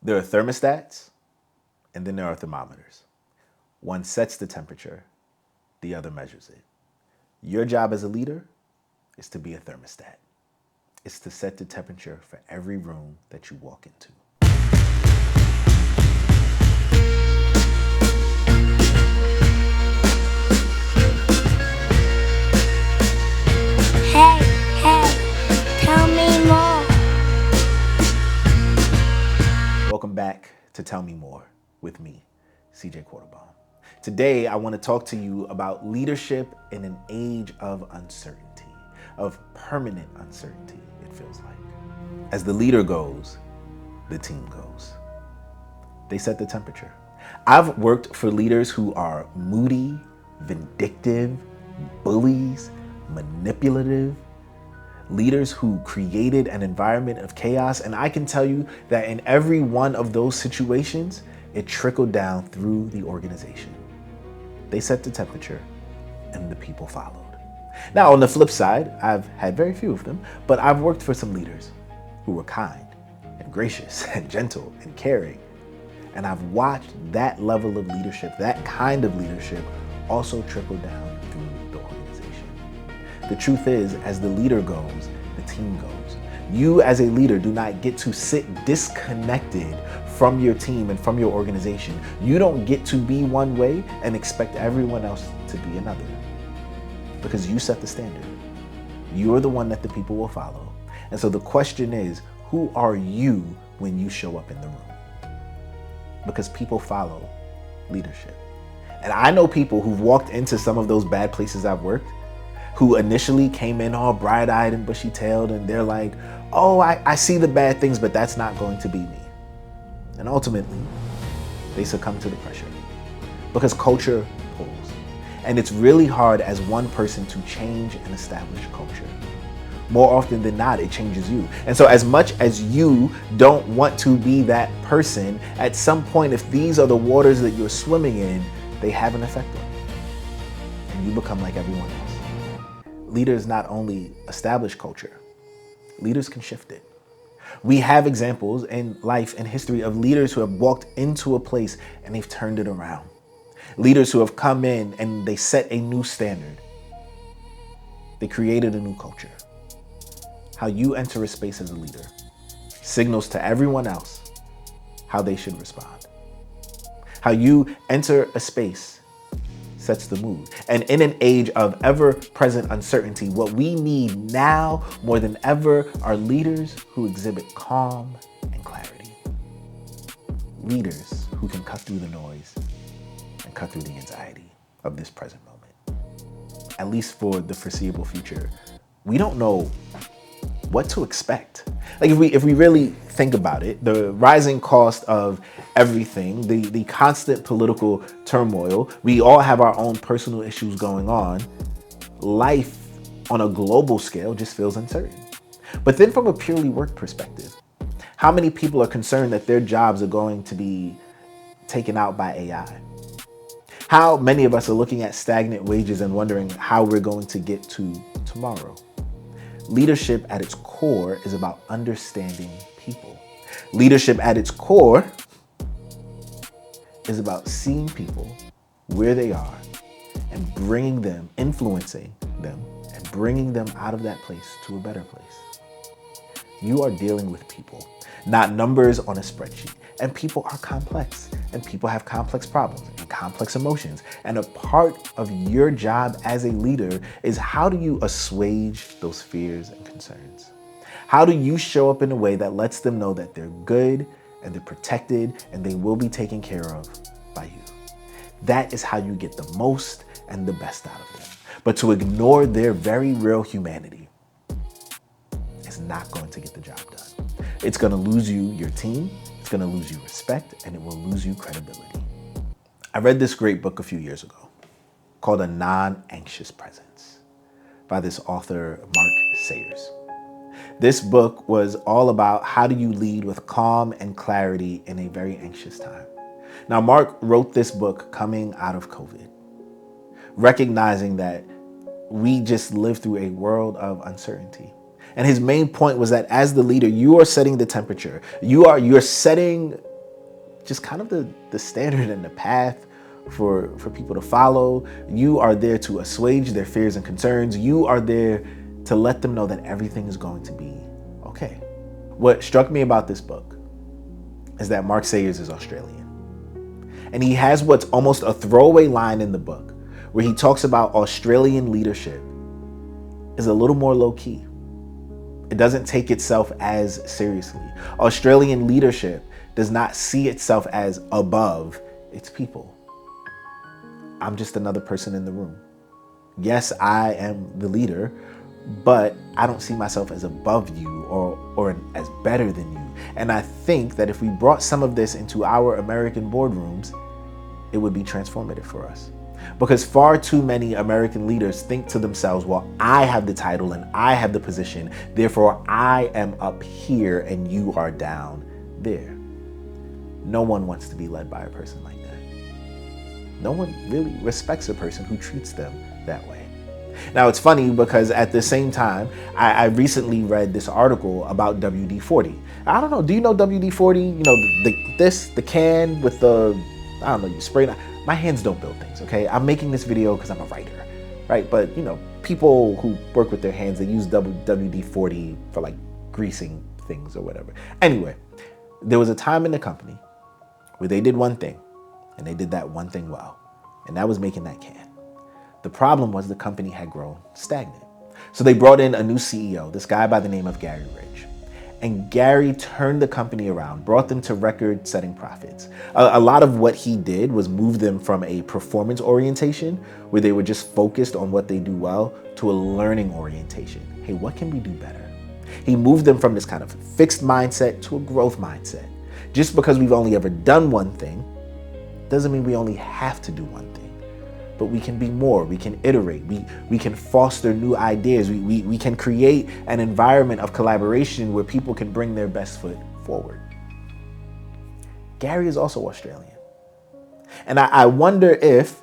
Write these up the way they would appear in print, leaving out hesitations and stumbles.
There are thermostats, and then there are thermometers. One sets the temperature, the other measures it. Your job as a leader is to be a thermostat. It's to set the temperature for every room that you walk into. Hey, hey, tell me more. Welcome back to Tell Me More with me, CJ Quartlbaum. Today, I want to talk to you about leadership in an age of uncertainty, of permanent uncertainty, it feels like. As the leader goes, the team goes. They set the temperature. I've worked for leaders who are moody, vindictive, bullies, manipulative, leaders who created an environment of chaos. And I can tell you that in every one of those situations, it trickled down through the organization. They set the temperature and the people followed. Now, on the flip side, I've had very few of them, but I've worked for some leaders who were kind and gracious and gentle and caring. And I've watched that level of leadership, that kind of leadership, also trickle down through the organization. The truth is, as the leader goes, the team goes. You as a leader do not get to sit disconnected from your team and from your organization. You don't get to be one way and expect everyone else to be another. Because you set the standard. You're the one that the people will follow. And so the question is, who are you when you show up in the room? Because people follow leadership. And I know people who've walked into some of those bad places I've worked, who initially came in all bright-eyed and bushy-tailed, and they're like, oh, I see the bad things, but that's not going to be me. And ultimately, they succumb to the pressure because culture pulls. And it's really hard as one person to change and establish culture. More often than not, it changes you. And so as much as you don't want to be that person, at some point, if these are the waters that you're swimming in, they have an effect on you. And you become like everyone else. Leaders not only establish culture, leaders can shift it. We have examples in life and history of leaders who have walked into a place and they've turned it around. Leaders who have come in and they set a new standard. They created a new culture. How you enter a space as a leader signals to everyone else how they should respond. How you enter a space sets the mood. And in an age of ever-present uncertainty, what we need now more than ever are leaders who exhibit calm and clarity. Leaders who can cut through the noise and cut through the anxiety of this present moment. At least for the foreseeable future, we don't know what to expect. Like if we really think about it, the rising cost of everything, the constant political turmoil, we all have our own personal issues going on. Life on a global scale just feels uncertain. But then from a purely work perspective, how many people are concerned that their jobs are going to be taken out by AI? How many of us are looking at stagnant wages and wondering how we're going to get to tomorrow? Leadership at its core is about understanding people. Leadership at its core is about seeing people where they are and bringing them, influencing them, and bringing them out of that place to a better place. You are dealing with people, not numbers on a spreadsheet. And people are complex, and people have complex problems and complex emotions. And a part of your job as a leader is how do you assuage those fears and concerns? How do you show up in a way that lets them know that they're good and they're protected and they will be taken care of by you? That is how you get the most and the best out of them. But to ignore their very real humanity is not going to get the job done. It's going to lose you your team. It's going to lose you respect, and it will lose you credibility. I read this great book a few years ago called A Non-Anxious Presence by this author, Mark Sayers. This book was all about how do you lead with calm and clarity in a very anxious time. Now, Mark wrote this book coming out of COVID, recognizing that we just live through a world of uncertainty. And his main point was that as the leader, you are setting the temperature. You're setting just kind of the standard and the path for people to follow. You are there to assuage their fears and concerns. You are there to let them know that everything is going to be okay. What struck me about this book is that Mark Sayers is Australian. And he has what's almost a throwaway line in the book where he talks about Australian leadership is a little more low key. It doesn't take itself as seriously. Australian leadership does not see itself as above its people. I'm just another person in the room. Yes, I am the leader, but I don't see myself as above you or as better than you. And I think that if we brought some of this into our American boardrooms, it would be transformative for us. Because far too many American leaders think to themselves, well, I have the title and I have the position, therefore I am up here and you are down there. No one wants to be led by a person like that. No one really respects a person who treats them that way. Now, it's funny because at the same time, I recently read this article about WD-40. I don't know, do you know WD-40? You know, the can with the, I don't know, you spray it. My hands don't build things, okay? I'm making this video because I'm a writer, right? But, you know, people who work with their hands, they use WD-40 for like greasing things or whatever. Anyway, there was a time in the company where they did one thing, and they did that one thing well, and that was making that can. The problem was the company had grown stagnant. So they brought in a new CEO, this guy by the name of Gary Ridge. And Gary turned the company around, brought them to record-setting profits. A lot of what he did was move them from a performance orientation, where they were just focused on what they do well, to a learning orientation. Hey, what can we do better? He moved them from this kind of fixed mindset to a growth mindset. Just because we've only ever done one thing doesn't mean we only have to do one thing. But we can be more, we can iterate, we can foster new ideas, we can create an environment of collaboration where people can bring their best foot forward. Gary is also Australian. And I wonder if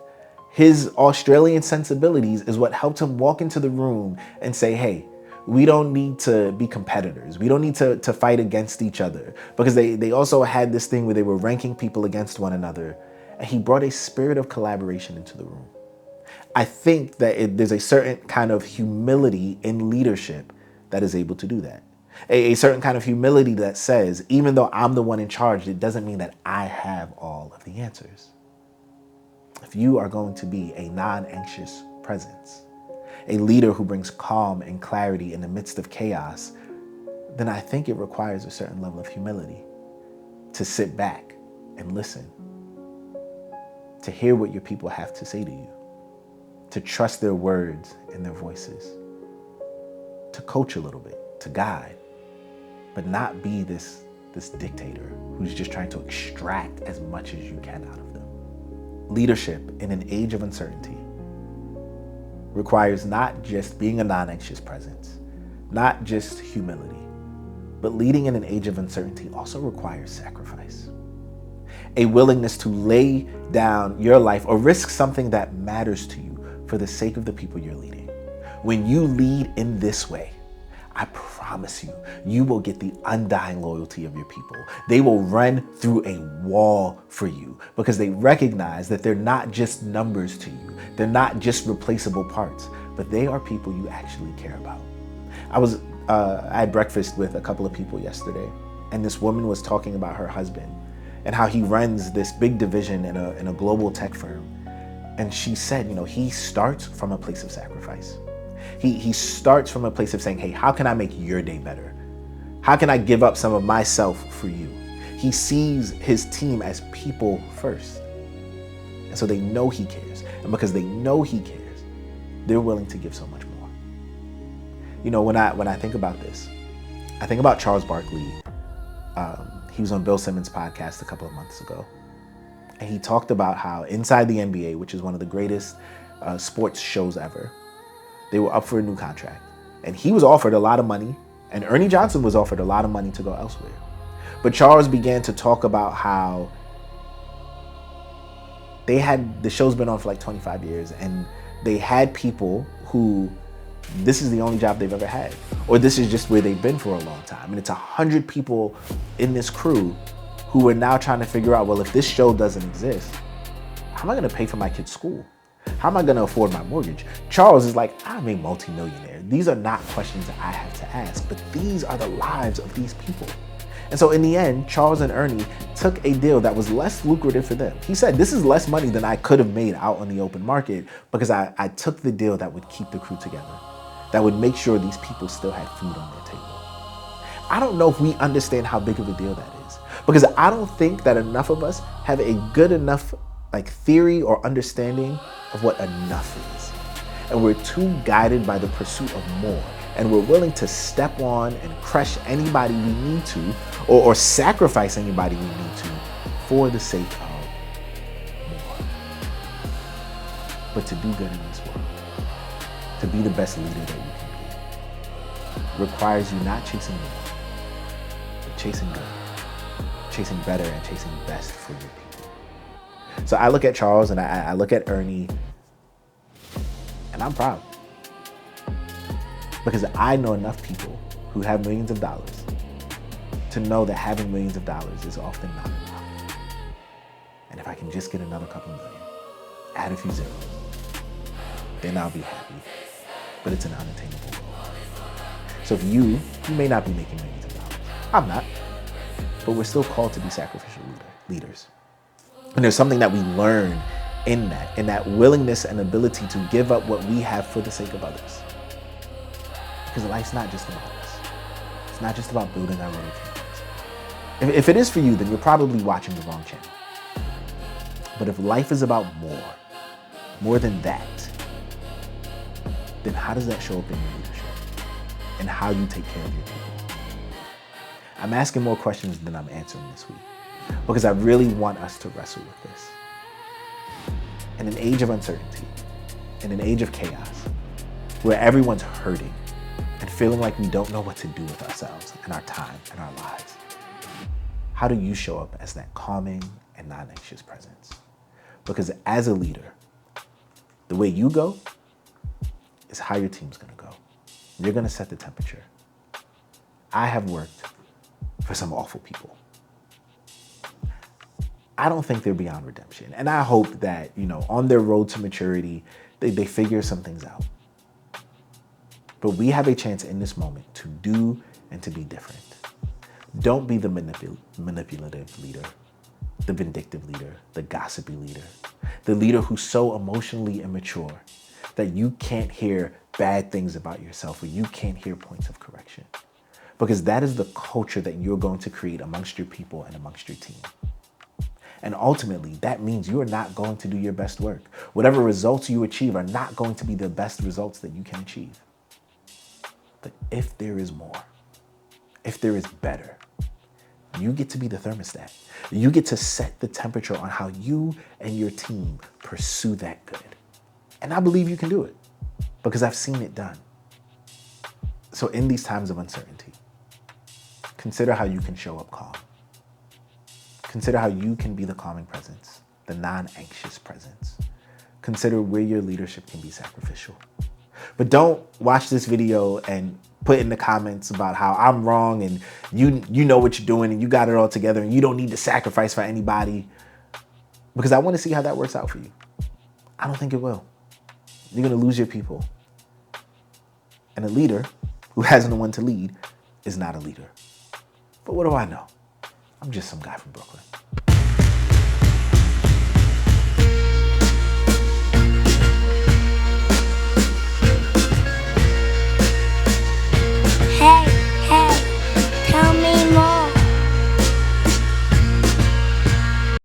his Australian sensibilities is what helped him walk into the room and say, hey, we don't need to be competitors. We don't need to fight against each other. Because they also had this thing where they were ranking people against one another. And he brought a spirit of collaboration into the room. I think that there's a certain kind of humility in leadership that is able to do that. A certain kind of humility that says, even though I'm the one in charge, it doesn't mean that I have all of the answers. If you are going to be a non-anxious presence, a leader who brings calm and clarity in the midst of chaos, then I think it requires a certain level of humility to sit back and listen, to hear what your people have to say to you, to trust their words and their voices, to coach a little bit, to guide, but not be this dictator who's just trying to extract as much as you can out of them. Leadership in an age of uncertainty requires not just being a non-anxious presence, not just humility, but leading in an age of uncertainty also requires sacrifice. A willingness to lay down your life or risk something that matters to you for the sake of the people you're leading. When you lead in this way, I promise you, you will get the undying loyalty of your people. They will run through a wall for you because they recognize that they're not just numbers to you. They're not just replaceable parts, but they are people you actually care about. I had breakfast with a couple of people yesterday, and this woman was talking about her husband and how he runs this big division in a global tech firm. And she said, you know, he starts from a place of sacrifice. He starts from a place of saying, hey, how can I make your day better? How can I give up some of myself for you? He sees his team as people first. And so they know he cares. And because they know he cares, they're willing to give so much more. You know, when I think about this, I think about Charles Barkley. He was on Bill Simmons' podcast a couple of months ago. And he talked about how inside the NBA, which is one of the greatest sports shows ever, they were up for a new contract. And he was offered a lot of money, and Ernie Johnson was offered a lot of money to go elsewhere. But Charles began to talk about how the show's been on for like 25 years, and they had people who, this is the only job they've ever had, or this is just where they've been for a long time. And it's 100 people in this crew who are now trying to figure out, well, if this show doesn't exist, how am I going to pay for my kid's school? How am I going to afford my mortgage? Charles is like, I'm a multimillionaire. These are not questions that I have to ask, but these are the lives of these people. And so in the end, Charles and Ernie took a deal that was less lucrative for them. He said, this is less money than I could have made out on the open market because I took the deal that would keep the crew together, that would make sure these people still had food on their table. I don't know if we understand how big of a deal that is, because I don't think that enough of us have a good enough theory or understanding of what enough is. And we're too guided by the pursuit of more. And we're willing to step on and crush anybody we need to, or sacrifice anybody we need to for the sake of more. But to do good in this world, to be the best leader that you can be, requires you not chasing more, but chasing good, chasing better, and chasing best for your people. So I look at Charles and I look at Ernie, and I'm proud. Because I know enough people who have millions of dollars to know that having millions of dollars is often not enough. And if I can just get another couple million, add a few zeros, then I'll be happy. But it's an unattainable goal. So if you may not be making millions of dollars. I'm not. But we're still called to be sacrificial leaders. And there's something that we learn in that willingness and ability to give up what we have for the sake of others. Because life's not just about us. It's not just about building our little kingdoms. If it is for you, then you're probably watching the wrong channel. But if life is about more than that, then how does that show up in your leadership and how you take care of your people? I'm asking more questions than I'm answering this week because I really want us to wrestle with this. In an age of uncertainty, in an age of chaos, where everyone's hurting, and feeling like we don't know what to do with ourselves and our time and our lives, how do you show up as that calming and non-anxious presence? Because as a leader, the way you go is how your team's gonna go. You're gonna set the temperature. I have worked for some awful people. I don't think they're beyond redemption. And I hope that, on their road to maturity, they figure some things out. But we have a chance in this moment to do and to be different. Don't be the manipulative leader, the vindictive leader, the gossipy leader, the leader who's so emotionally immature that you can't hear bad things about yourself or you can't hear points of correction. Because that is the culture that you're going to create amongst your people and amongst your team. And ultimately, that means you are not going to do your best work. Whatever results you achieve are not going to be the best results that you can achieve. But if there is more, if there is better, you get to be the thermostat. You get to set the temperature on how you and your team pursue that good. And I believe you can do it because I've seen it done. So in these times of uncertainty, consider how you can show up calm. Consider how you can be the calming presence, the non-anxious presence. Consider where your leadership can be sacrificial. But don't watch this video and put in the comments about how I'm wrong and you know what you're doing and you got it all together and you don't need to sacrifice for anybody. Because I want to see how that works out for you. I don't think it will. You're going to lose your people. And a leader who has no one to lead is not a leader. But what do I know? I'm just some guy from Brooklyn.